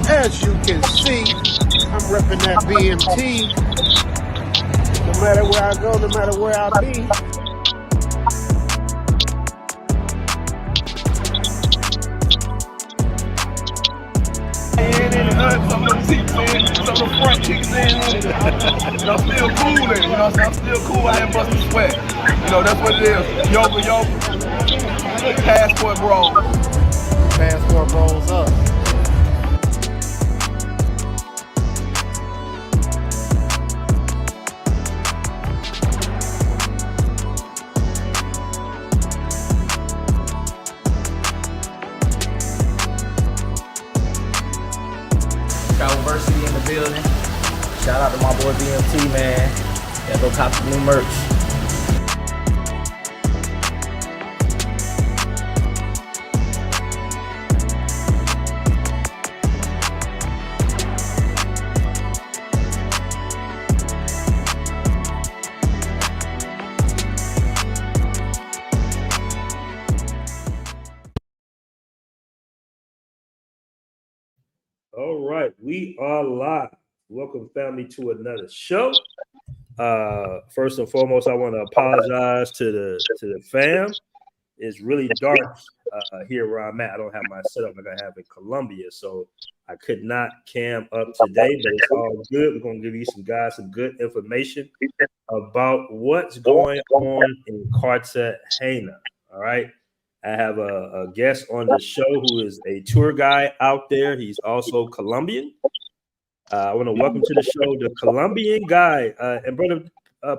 As you can see, I'm repping that BMT. No matter where I go, no matter where I be. Some of them seats in, some of the front kicks in. I'm still coolin', you know what I'm saying? I'm still cool, I ain't busting sweat. You know, that's what it is. Yoga, passport bro. Passport rolls up. University in the building. Shout out to my boy BMT, man. Yeah, go cop some new merch. All right, we are live. Welcome, family, to another show. First and foremost, I want to apologize to the fam. It's really dark here where I'm at. I don't have my setup like I have in Colombia, so I could not cam up today, but it's all good. We're going to give you some good information about what's going on in Cartagena. All right. I have a guest on the show who is a tour guide out there. He's also Colombian. I want to welcome to the show the Colombian guy. And brother,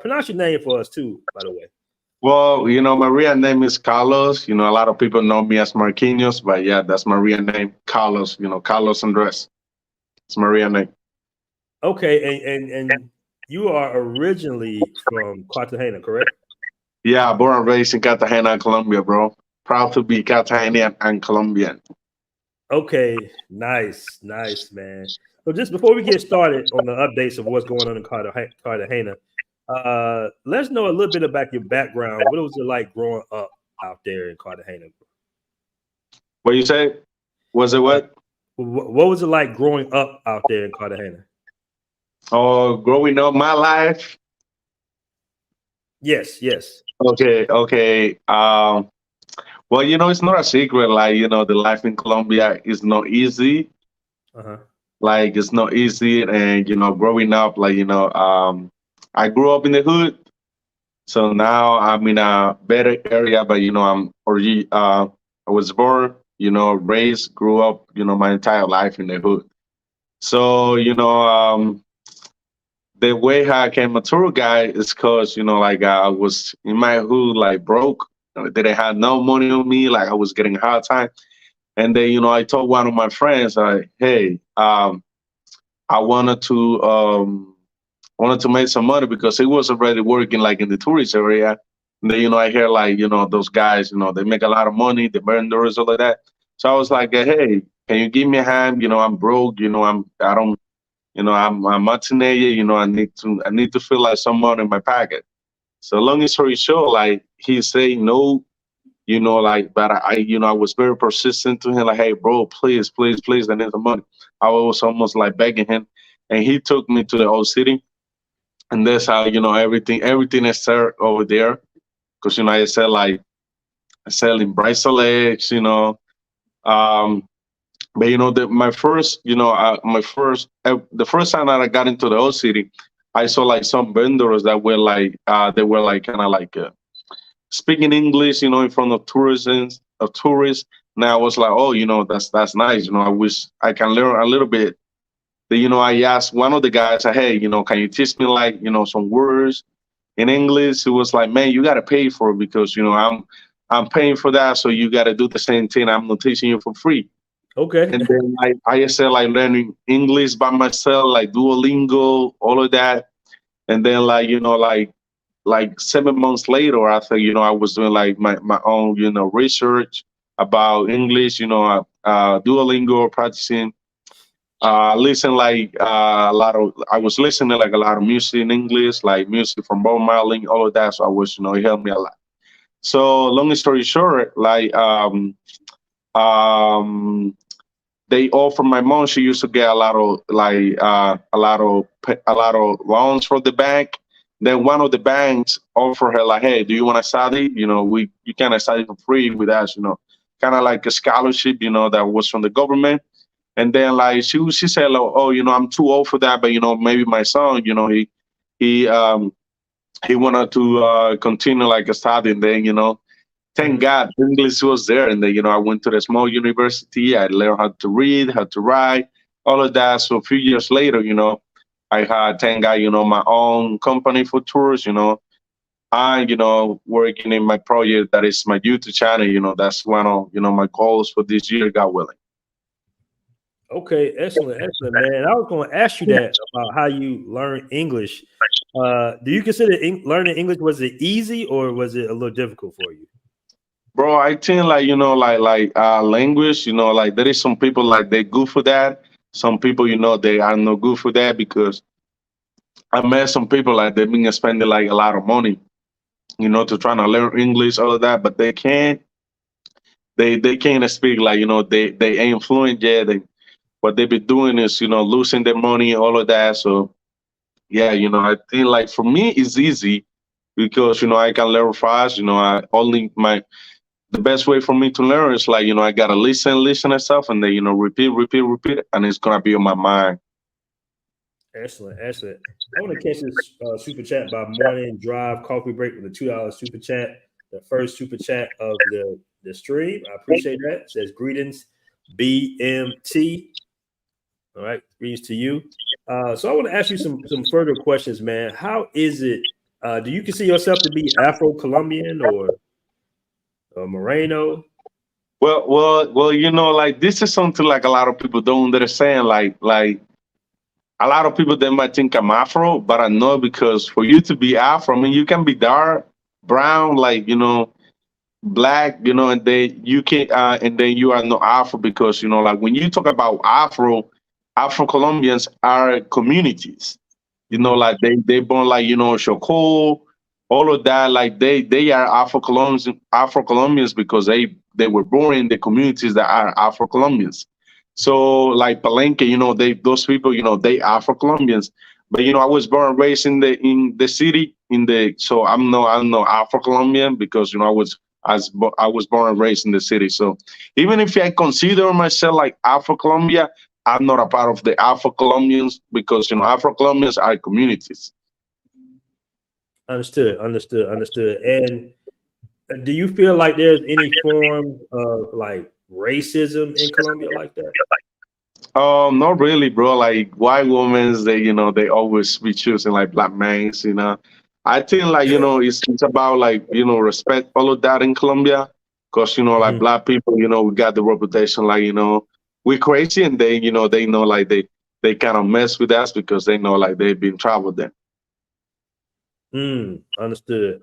pronounce your name for us too, by the way. Well, you know, my real name is Carlos. You know, a lot of people know me as Marquinhos, but yeah, that's my real name, Carlos. You know, Carlos Andres. It's my real name. Okay, and you are originally from Cartagena, correct? Yeah, born and raised in Cartagena, Colombia, bro. Proud to be Cartagenian and Colombian. Okay, nice, man. So just before we get started on the updates of what's going on in Cartagena, let's know a little bit about your background. What was it like growing up out there in Cartagena? What you say? Was it what? What was it like growing up out there in Cartagena? Oh, growing up, my life. Yes. Okay. Well, you know, it's not a secret. Like, you know, the life in Colombia is not easy. Like, it's not easy. And, you know, growing up, like, you know, I grew up in the hood. So now I'm in a better area. But, you know, I was born, you know, raised, grew up, you know, my entire life in the hood. So, you know, the way how I became a tour guide is because, you know, like I was in my hood, like broke. They didn't have no money on me. Like I was getting a hard time. And then, you know, I told one of my friends, like, hey, I wanted to make some money because he was already working like in the tourist area. And then, you know, I hear like, you know, those guys, you know, they make a lot of money, the vendors, all of that. So I was like, hey, can you give me a hand? You know, I'm broke, you know, I'm a teenager, you know, I need to feel like some money in my pocket. So long story short, like he said no, you know, like, but I was very persistent to him, like, hey, bro, please, I need the money. I was almost like begging him, and he took me to the old city, and that's how, you know, everything is started over there, because, you know, I selling bracelets, you know, but you know, the first time that I got into the old city, I saw like some vendors that were like kind of like speaking English, you know, in front of tourists. Now I was like, oh, you know, that's nice. You know, I wish I can learn a little bit. Then, you know, I asked one of the guys, hey, you know, can you teach me like, you know, some words in English? He was like, man, you got to pay for it because, you know, I'm paying for that, so you got to do the same thing. I'm not teaching you for free. Okay. And then I started like learning English by myself, like Duolingo, all of that. And then like, you know, like 7 months later, after, you know, I was doing like my own, you know, research about English, you know, Duolingo, practicing, I was listening like a lot of music in English, like music from Bob Marley, all of that. So I was, you know, it helped me a lot. So long story short, like, they offer my mom. She used to get a lot of loans from the bank. Then one of the banks offer her like, hey, do you want to study? You can study for free with us. Kind of like a scholarship. That was from the government. And then like she said, like, oh, I'm too old for that, but maybe my son, he he wanted to continue like studying. Then thank God English was there, and then I went to the small university. I learned how to read, how to write, all of that. So a few years later, I had thank God, my own company for tours. I working in my project that is my YouTube channel. That's one of my goals for this year, God willing. Okay, excellent, man. I was going to ask you that about how you learn English. Do you consider learning English, was it easy or was it a little difficult for you? Bro, I think like language, like there is some people like they're good for that. Some people, they are not good for that, because I met some people like they've been spending like a lot of money, to try to learn English, all of that, but they can't. They can't speak like they ain't fluent yet. What they've been doing is losing their money, all of that. So yeah, I think like for me it's easy because I can learn fast. I only the best way for me to learn is like I gotta listen and stuff, and then repeat, and it's gonna be on my mind. Excellent. I want to catch this super chat by Morning Drive Coffee Break with a $2 super chat. The first super chat of the stream. I appreciate that. It says greetings, BMT. All right, greetings to you. So I want to ask you some further questions, man. How is it? Do you consider yourself to be Afro-Colombian or Moreno? Well, like this is something like a lot of people don't understand. Like a lot of people, they might think I'm Afro, but I'm not, because for you to be Afro, I mean, you can be dark, brown, like, black, and then you can, and then you are not Afro, because, like when you talk about Afro-Colombians are communities, like they born like, Chocó, all of that, like they are Afro-Colombians because they were born in the communities that are Afro-Colombians. So like Palenque, those people, they Afro-Colombians. But I was born and raised in the city, so I'm no Afro-Colombian, because I was born and raised in the city. So even if I consider myself like Afro-Colombia, I'm not a part of the Afro-Colombians, because Afro-Colombians are communities. Understood. And do you feel like there's any form of like racism in Colombia like that? Not really, bro. Like white women, they always be choosing like black men. I think like it's about like respect, all of that in Colombia, because like black people, we got the reputation like we're crazy, and they they know like they kind of mess with us because they know like they've been traveled there. Understood.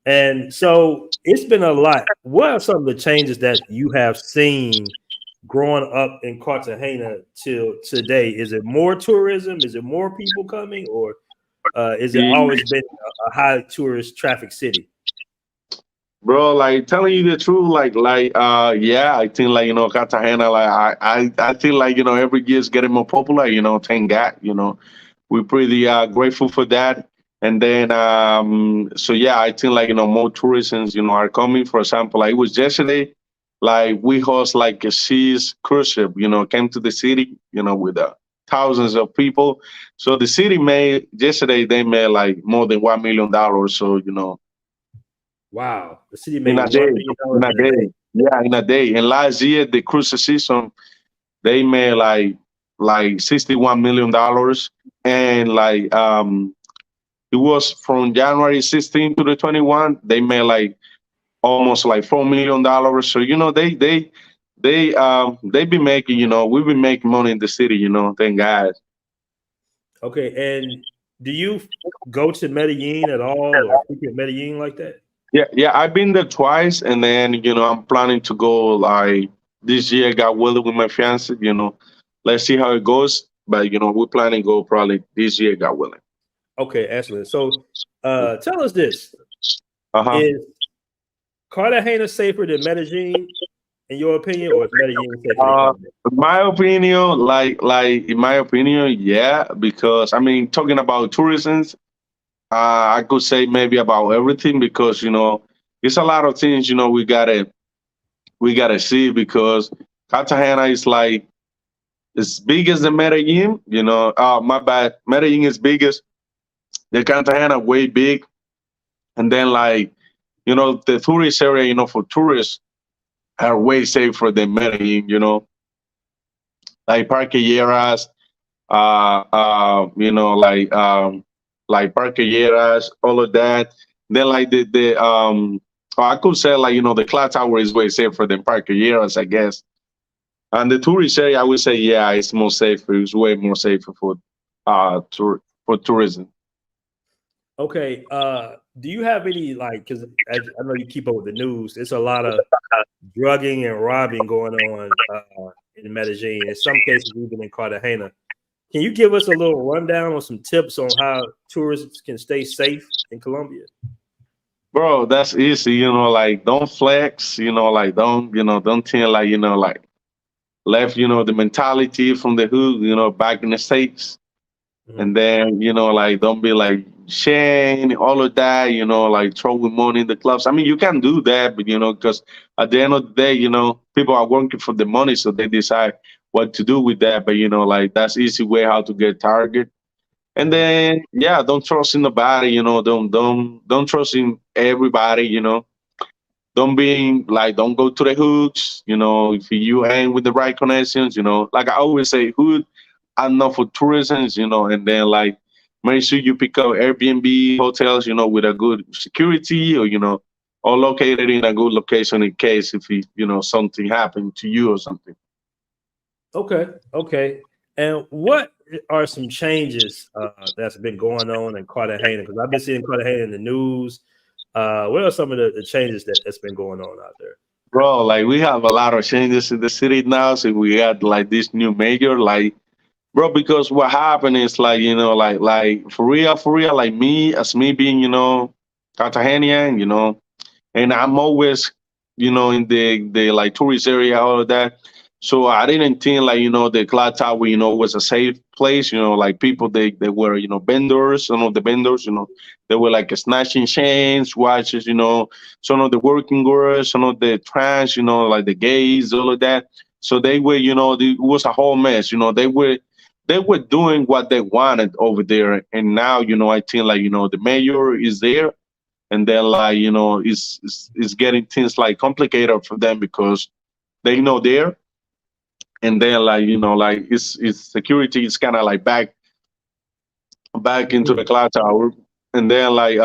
And so it's been a lot. What are some of the changes that you have seen growing up in Cartagena till today? Is it more tourism? Is it more people coming, or is it always been a high tourist traffic city? Bro, like telling you the truth, yeah, I think like Cartagena, like I feel like every year is getting more popular. Thank God. We're pretty grateful for that. And then so yeah, I think like more tourists are coming. For example, like it was yesterday, like we host like a seas cruise ship, came to the city, with thousands of people. So the city yesterday they made like more than $1 million. So Wow, the city made in a day. Yeah, in a day. And last year the cruise season they made like $61 million, and like it was from January 16 to the 21. They made like almost like $4 million. So they be making we've been making money in the city. Thank God. Okay, and do you go to Medellin at all, or frequent Medellin like that? Yeah, I've been there twice, and then I'm planning to go like this year. Got willing with my fiance. Let's see how it goes. But we're planning to go probably this year. Got willing. Okay, excellent. So, tell us this: Uh-huh. Is Cartagena safer than Medellin? in your opinion, or is Medellin safer than Colombia? My opinion, like in my opinion, yeah, because I mean, talking about tourism, I could say maybe about everything because it's a lot of things we gotta see because Cartagena is like as big as the Medellin. My bad, Medellin is biggest. The Cartagena way big, and then like the tourist area, for tourists are way safer than Medellin. Like parqueyeras, like parqueyeras, all of that. Then like I could say like the clock tower is way safer than parqueyeras, I guess. And the tourist area, I would say, yeah, it's more safer. It's way more safer for tourism. Okay. Do you have any like? Because I know you keep up with the news. It's a lot of drugging and robbing going on in Medellin. In some cases, even in Cartagena. Can you give us a little rundown on some tips on how tourists can stay safe in Colombia? Bro, that's easy. Like don't flex. Like don't think like like left the mentality from the hood. Back in the states. Mhm. And then like don't be like Shane, all of that, like throwing money in the clubs. I mean, you can do that, but because at the end of the day, people are working for the money, so they decide what to do with that. But like that's easy way how to get target. And Mhm. then yeah, don't trust in nobody. Don't trust in everybody. Don't go to the hoods. If you hang with the right connections, like I always say, hood are not for tourism, and then like make sure you pick up Airbnb hotels, with a good security or located in a good location in case if something happened to you or something. Okay. Okay. And what are some changes that's been going on in Cartagena? Because I've been seeing Cartagena in the news. What are some of the changes that's been going on out there? Bro, like we have a lot of changes in the city now. So we got like this new mayor, like bro, because what happened is like, like for real, like me, as me being, Cartagenian, and I'm always, in the like tourist area, all of that. So I didn't think like, the clock tower, was a safe place. Like people they were, vendors, some of the vendors, they were like snatching chains, watches, some of the working girls, some of the trans, like the gays, all of that. So they were, it was a whole mess. They were doing what they wanted over there. And now, I think like, the mayor is there and then like it's getting things like complicated for them because they know there and then like like it's security is kind of like back into Mhm. the cloud tower and then like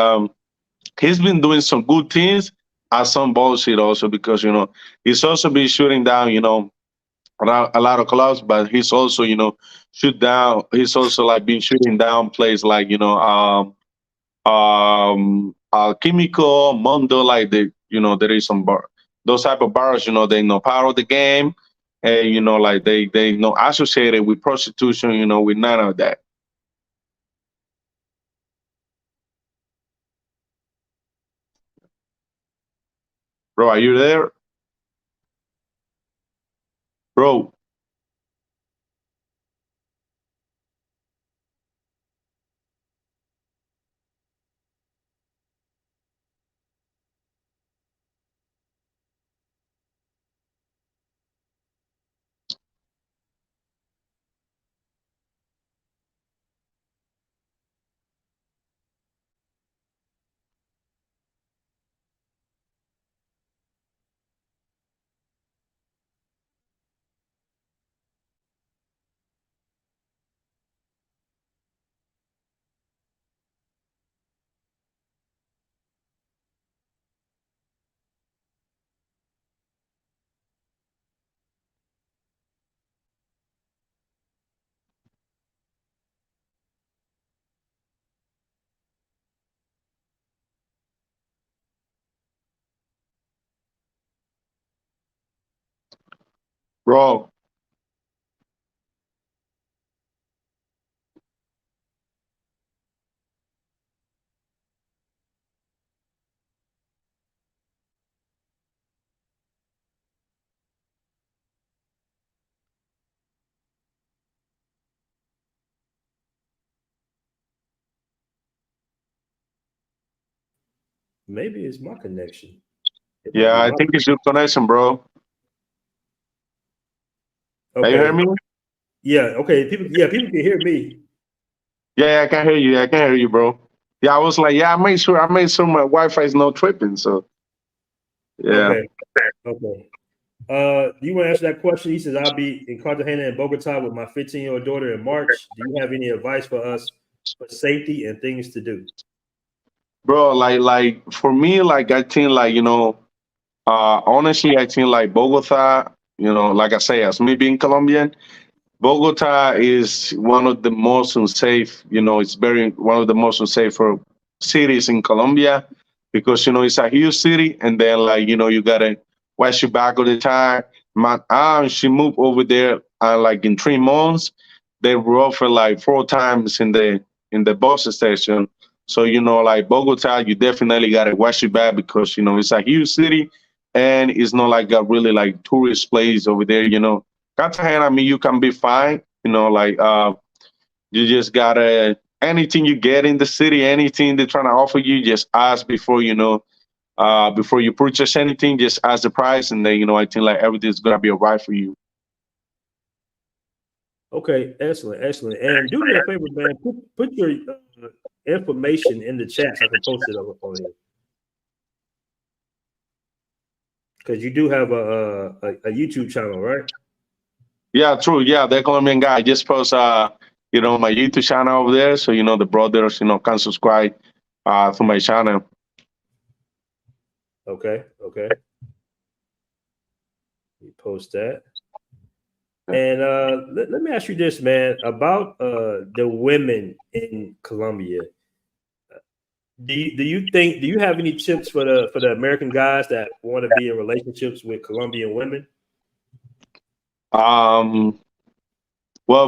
he's been doing some good things as some bullshit also because he's also been shooting down a lot of clubs but he's also he's also like been shooting down places like Chemical, Mondo, like there is some bar, those type of bars, they know part of the game, and like they know associated with prostitution, with none of that. Bro, are you there, bro? Bro, Maybe it's my connection. Yeah, I think it's your connection, bro. Okay. Can you hear me? Yeah. Okay. People can hear me. Yeah, I can hear you. I can hear you, bro. Yeah, I was like, yeah, I made sure my Wi-Fi is no tripping. So yeah. Okay. Okay. Do you want to answer that question? He says, I'll be in Cartagena and Bogota with my 15-year-old daughter in March. Do you have any advice for us for safety and things to do? Bro, like for me, like I think like, honestly, I think like Bogota, like I say, as me being Colombian, Bogota is one of the most unsafe, it's very one of the most unsafer cities in Colombia because, it's a huge city. And then like, you gotta watch your back all the time. My aunt, she moved over there like in 3 months. They were offered like 4 times in the bus station. So, like Bogota, you definitely gotta watch your back because, it's a huge city and it's not like a really like tourist place over there. Cartagena, I mean, you can be fine. Like you just gotta anything you get in the city, anything they're trying to offer you, just ask before you purchase anything. Just ask the price, and then I think like everything's gonna be alright for you. Okay, excellent, excellent. And do me a favor, man. Put your information in the chat so I can post it on here. Because you do have a YouTube channel, right? Yeah, true. Yeah, the Colombian guy. I just post my YouTube channel over there, so the brothers can subscribe to my channel. Okay, okay. You post that. And let me ask you this, man, about the women in Colombia. Do you have any tips for the American guys that want to be in relationships with Colombian women? Well,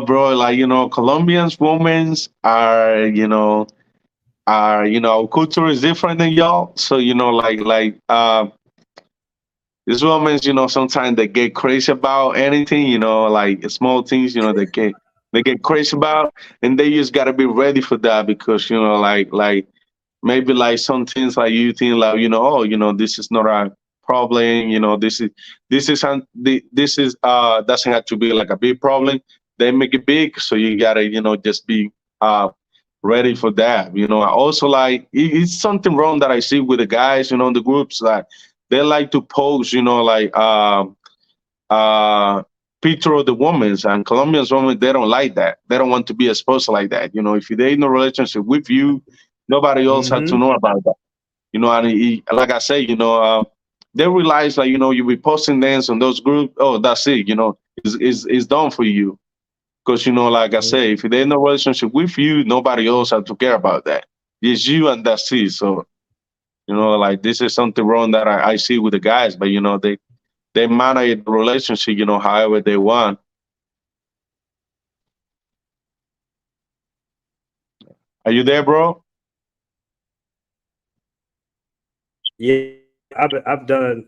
bro, like Colombians women our culture is different than y'all. So these women, sometimes they get crazy about anything, like small things, they get crazy about, and they just gotta be ready for that because like maybe like some things like you think like this is not a problem, this is doesn't have to be like a big problem. They make it big, so you gotta just be ready for that. I also like it's something wrong that I see with the guys, in the groups, like they like to post, like uh picture of the women, and Colombians women, they don't like that. They don't want to be exposed like that. If they in a relationship with you, nobody else has to know about that. And like I say, they realize like you be posting dance on those groups. Oh, that's it. It's done for you. Because like I say, if they're in a relationship with you, nobody else has to care about that. It's you and that's it. So like this is something wrong that I see with the guys, but they manage the relationship, however they want. Are you there, bro? Yeah, I've done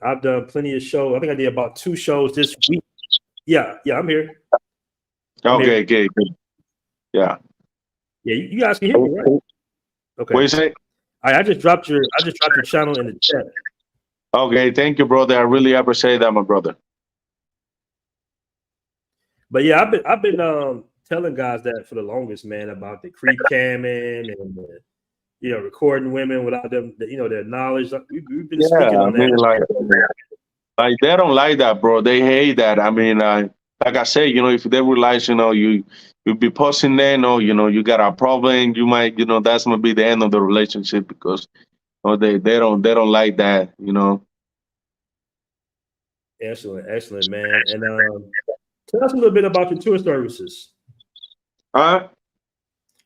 plenty of shows. I think I did about 2 shows this week. Yeah, I'm here. Okay, good. Yeah. Yeah, you guys can hear me, right? Okay. What you say? I just dropped your channel in the chat. Okay, thank you, brother. I really appreciate that, my brother. But yeah, I've been telling guys that for the longest, man, about the creep camming and recording women without them, their knowledge. We've been speaking on that. Like they don't like that, bro. They hate that. I mean, like I say, if they realize, you be posting there, you got a problem, you might, that's gonna be the end of the relationship because they don't like that, Excellent, man. And tell us a little bit about your tour services. Tell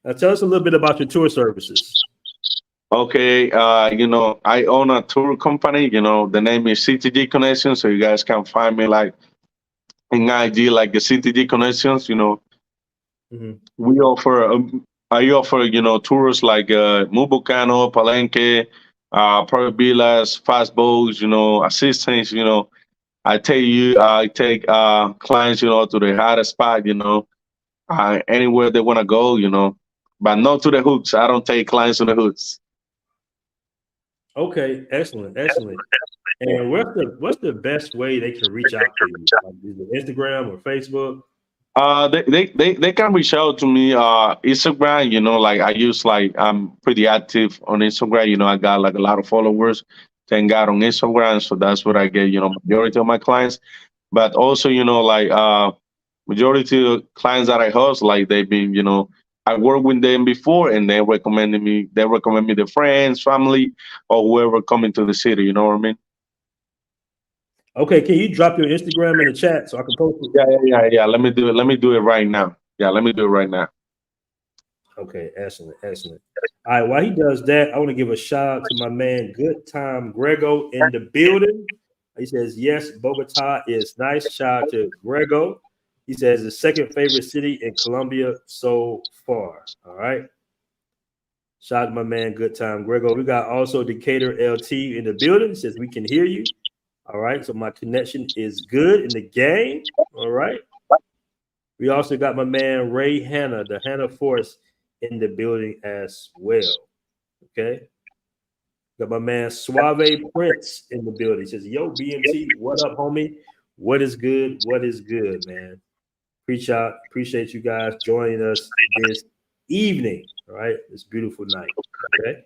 us a little bit about your tour services. Okay, I own a tour company. The name is CTG Connections, so you guys can find me like in IG, like the CTG Connections. We offer, I offer, tours like Mubocano, Palenque, private villas, fast boats, assistance. I take clients, to the hottest spot, anywhere they want to go, but not to the hooks. I don't take clients to the hooks. Okay, excellent, excellent. And what's the best way they can reach out to you? Like, is it Instagram or Facebook? They can reach out to me. Instagram, like I use like I'm pretty active on Instagram. I got like a lot of followers. Thank God on Instagram, so that's where I get majority of my clients. But also, like majority of clients that I host, like they've been, I worked with them before, and they recommended me. They recommend me their friends, family, or whoever coming to the city. You know what I mean? Okay, can you drop your Instagram in the chat so I can post it? Yeah. Let me do it. Let me do it right now. Yeah, let me do it right now. Okay, excellent, excellent. All right, while he does that, I want to give a shout out to my man, Good Time Grego in the building. He says, yes, Bogota is nice. Shout out to Grego. He says the second favorite city in Colombia so far. All right. Shout out to my man, Good Time Grego. We got also Decatur LT in the building. He says we can hear you. All right. So my connection is good in the game. All right. We also got my man, Ray Hanna, the Hanna Force in the building as well. Okay. Got my man Suave Prince in the building. He says, yo, BMT, what up, homie? What is good? What is good, man? Appreciate you guys joining us this evening. All right. This beautiful night. Okay.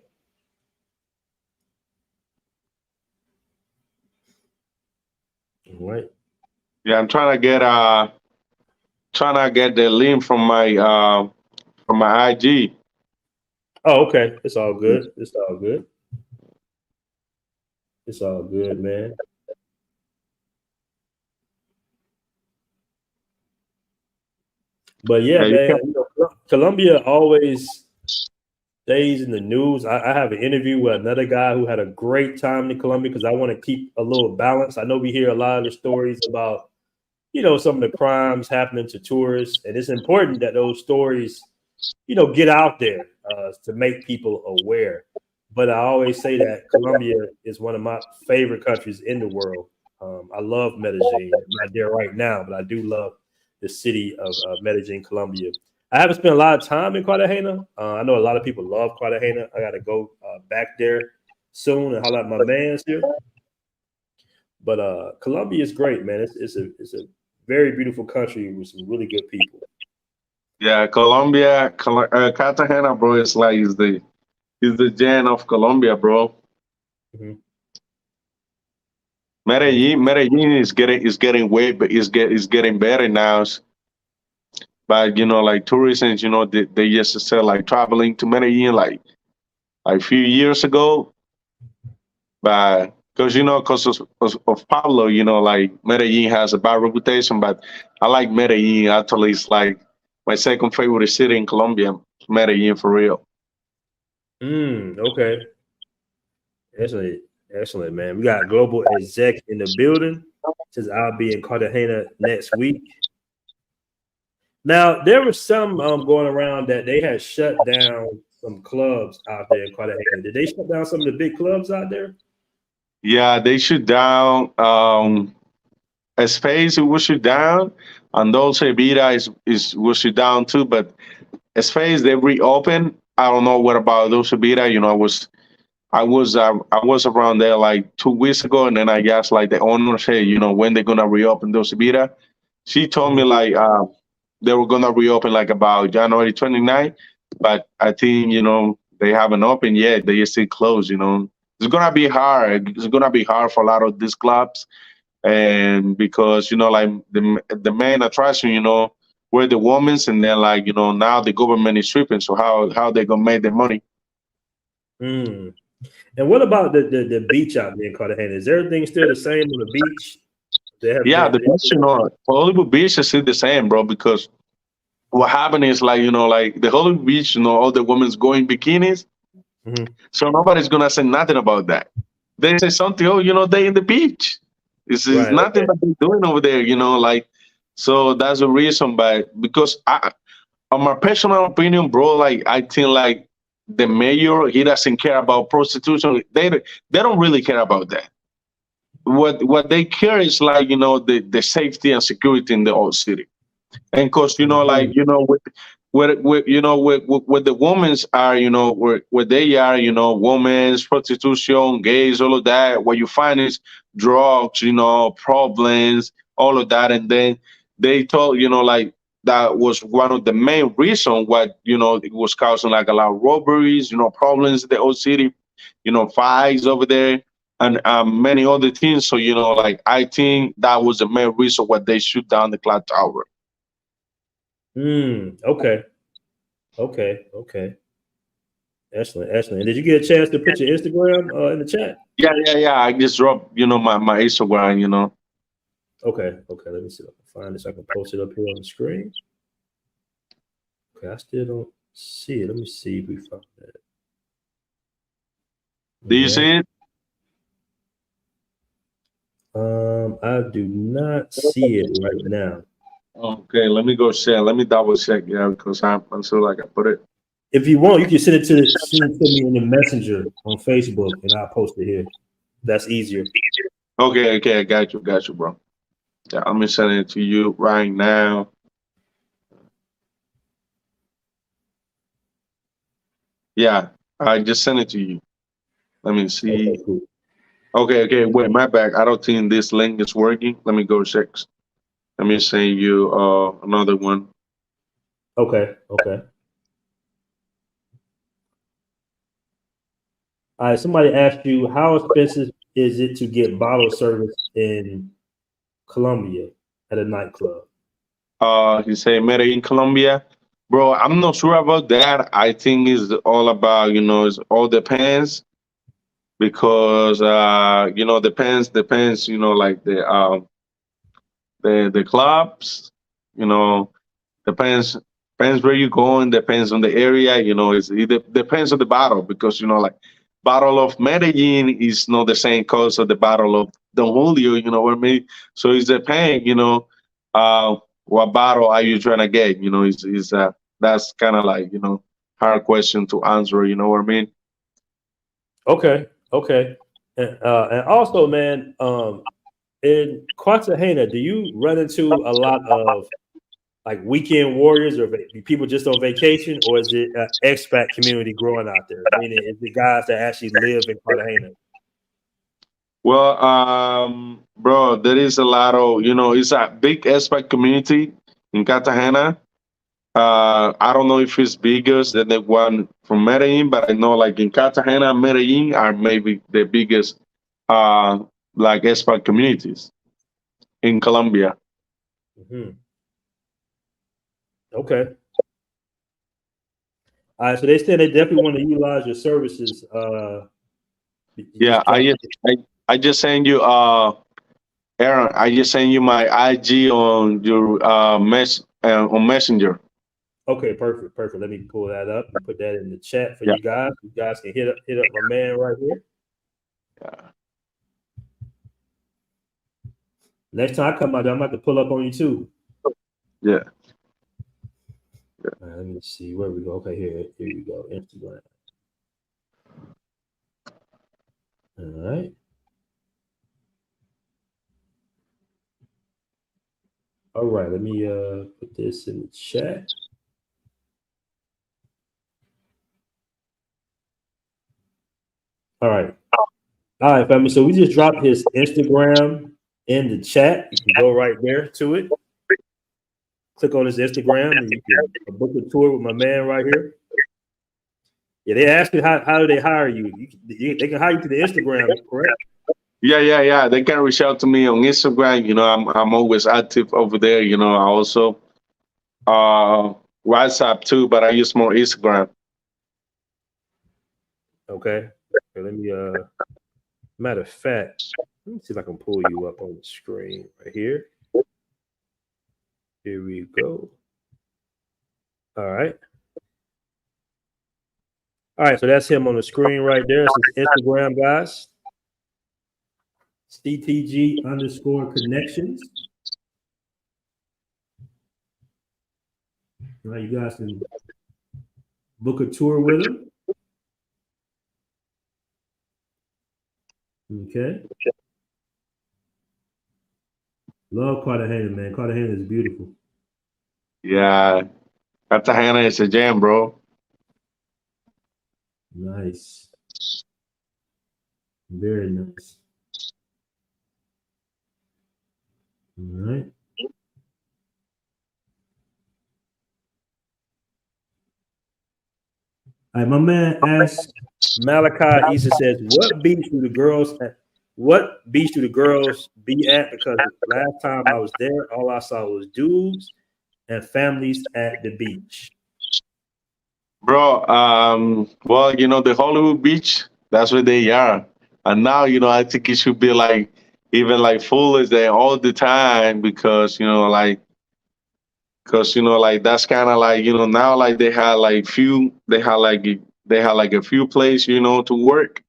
All right. Yeah, I'm trying to get the link from my IG. Oh, okay. It's all good. It's all good. It's all good, man. But yeah, man, Colombia always stays in the news. I have an interview with another guy who had a great time in Colombia because I want to keep a little balance. I know we hear a lot of the stories about, some of the crimes happening to tourists, and it's important that those stories, get out there to make people aware. But I always say that Colombia is one of my favorite countries in the world. I love Medellin. I'm not there right now, but I do love the city of Medellin, Colombia. I haven't spent a lot of time in Cartagena. I know a lot of people love Cartagena. I got to go back there soon and holler at my man's here. But Colombia is great, man. It's a very beautiful country with some really good people. Yeah, Cartagena, bro, is the gen of Colombia, bro. Mm-hmm. Medellin is getting better now. But like tourists, they just started like traveling to Medellin like a few years ago. But because of Pablo, like Medellin has a bad reputation. But I like Medellin. Actually, it's like my second favorite city in Colombia. Medellin, for real. Okay. Excellent, man. We got Global Exec in the building. Says I'll be in Cartagena next week. Now, there was some going around that they had shut down some clubs out there in Cartagena. Did they shut down some of the big clubs out there? Yeah, they shut down. Space was shut down, and also Vida was shut down too. But Space they reopened. I don't know what about those Vida. I was around there like 2 weeks ago, and then I asked like the owner, say, when they're gonna reopen those Vida. She told me like they were gonna reopen like about January 29th, but I think they haven't opened yet. They still closed. It's gonna be hard. It's gonna be hard for a lot of these clubs, and because like the main attraction, were the women's, and then like now the government is stripping. So how they gonna make the money? And what about the beach out there in Cartagena? Is everything still the same on the beach? Yeah, the beach, Hollywood Beach is still the same, bro. Because what happened is like like the Hollywood Beach, all the women's going bikinis. Mm-hmm. So nobody's gonna say nothing about that. They say something, they in the beach. It's right, nothing that they're doing over there, like. So that's the reason, but because on my personal opinion, bro, like I think like the mayor, he doesn't care about prostitution. They don't really care about that. What they care is like the safety and security in the old city. And because like with you know with the women's are, you know, where they are, you know, women's prostitution, gays, all of that. What you find is drugs, you know, problems, all of that. And then they told, you know, like that was one of the main reason what, you know, it was causing like a lot of robberies, you know, problems in the old city, you know, fights over there, and many other things. So, you know, like I think that was the main reason why they shoot down the clock tower. Okay. Okay. Excellent. Did you get a chance to put your Instagram in the chat? Yeah. I just dropped, you know, my Instagram, you know. Okay. Let me see if I can find this. I can post it up here on the screen. Okay, I still don't see it. Let me see if we found that. Do you see it? I do not see it right now. Okay, let me go share. Let me double check, yeah, because I'm sure like I put it. If you want, you can send it to me in the messenger on Facebook, and I'll post it here. That's easier. Okay, I got you, bro. Yeah, I'm gonna send it to you right now. Yeah, I just sent it to you. Let me see. Okay, cool. Okay, wait, my bad. I don't think this link is working. Let me go check. Let me send you another one. Okay. All right, somebody asked you, how expensive is it to get bottle service in Colombia at a nightclub? He said Medellin, Colombia. Bro, I'm not sure about that. I think it's all about, you know, it's all depends, because you know, depends, you know, like the clubs, you know, depends where you're going, depends on the area, you know, it depends on the bottle, because, you know, like bottle of Medellin is not the same cost of the bottle of Don Julio, you know what I mean? So it's depending, you know, what bottle are you trying to get? You know, is that's kind of like, you know, hard question to answer, you know what I mean? Okay. And also, man, in Cartagena, do you run into a lot of like weekend warriors or people just on vacation, or is it an expat community growing out there? Meaning, is the guys that actually live in Cartagena? Well, bro, there is a lot of, you know, it's a big expat community in Cartagena. I don't know if it's bigger than the one from Medellin, but I know like in Cartagena, Medellin are maybe the biggest uh, like expat communities in Colombia. Mm-hmm. Okay. All right. So they said they definitely want to utilize your services. Yeah, I just send you Aaron. I just send you my IG on your on Messenger. Okay, perfect. Let me pull that up and put that in the chat for Yeah. you guys. You guys can hit up my man right here. Yeah. Next time I come out there, I'm about to pull up on you too. Yeah. All right, let me see where we go. Okay, here you go. Instagram. All right. All right, let me put this in the chat. All right, family. So we just dropped his Instagram in the chat. You can go right there to it. Click on his Instagram and you can book a tour with my man right here. Yeah, they asked you how do they hire you? They can hire you through the Instagram, correct? Yeah. They can reach out to me on Instagram. You know, I'm always active over there. You know, I also WhatsApp too, but I use more Instagram. Okay. Let me matter of fact, let me see if I can pull you up on the screen right here. Here we go. All right. So that's him on the screen right there. It's his Instagram, guys. CTG_connections. Now you guys can book a tour with him. Okay. Love Cartagena, man. Cartagena is beautiful. Yeah, Cartagena is a jam, bro. Nice. Very nice. All right. All right, my man asked, Malachi Issa says, what beach do the girls be at? Because last time I was there, all I saw was dudes and families at the beach. Bro, well, the Hollywood Beach, that's where they are. And now, I think it should be like even like full as there all the time because, like that's kind of like, now like they have like a few places, to work.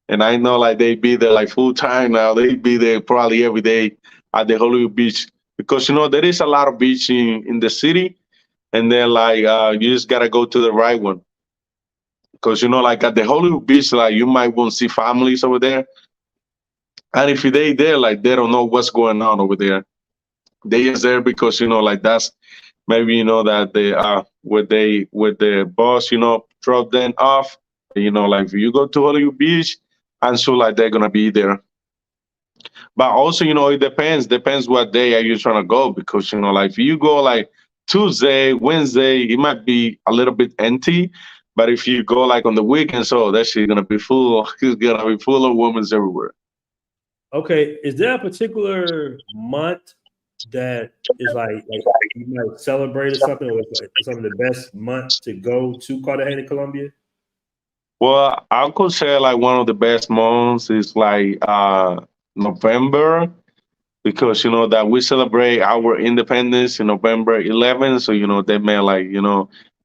And I know like they be there like full time now. They be there probably every day at the Hollywood Beach because, there is a lot of beach in the city. And then like you just gotta go to the right one. Because like at the Hollywood Beach, like you might won't see families over there, and if they there, like they don't know what's going on over there. They just there because like that's maybe that they with the boss drop them off. Like if you go to Hollywood Beach, and so like they're gonna be there. But also it depends what day are you trying to go because like if you go like Tuesday, Wednesday, it might be a little bit empty. But if you go like on the weekends, oh, that shit gonna be full. It's gonna be full of women everywhere. Okay, is there a particular month that is like you might celebrate or something, or it's like some of the best months to go to Cartagena, Colombia? Well, I could say like one of the best months is like November because that we celebrate our independence in November 11th. So they made like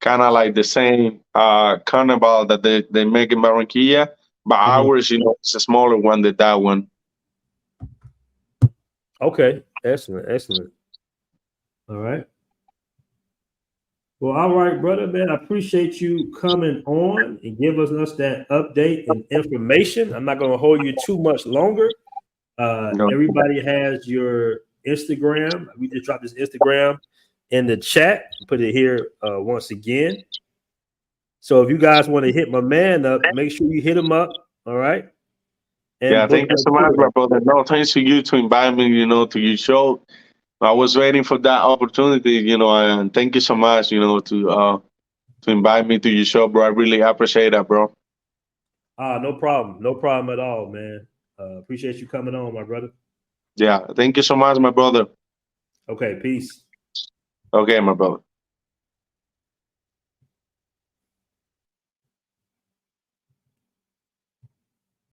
kind of like the same carnival that they make in Barranquilla, but ours it's a smaller one than that one. Okay, excellent. All right. Well, all right, brother, man. I appreciate you coming on and giving us that update and information. I'm not going to hold you too much longer. Everybody has your Instagram. We just dropped this Instagram in the chat. Put it here once again. So if you guys want to hit my man up, make sure you hit him up. All right. And thank you so much, my brother. No, thanks to you to invite me, to your show. I was waiting for that opportunity, and thank you so much, to invite me to your show, bro. I really appreciate that, bro. No problem. No problem at all, man. Appreciate you coming on, my brother. Yeah, thank you so much, my brother. Okay, peace. Okay, my brother.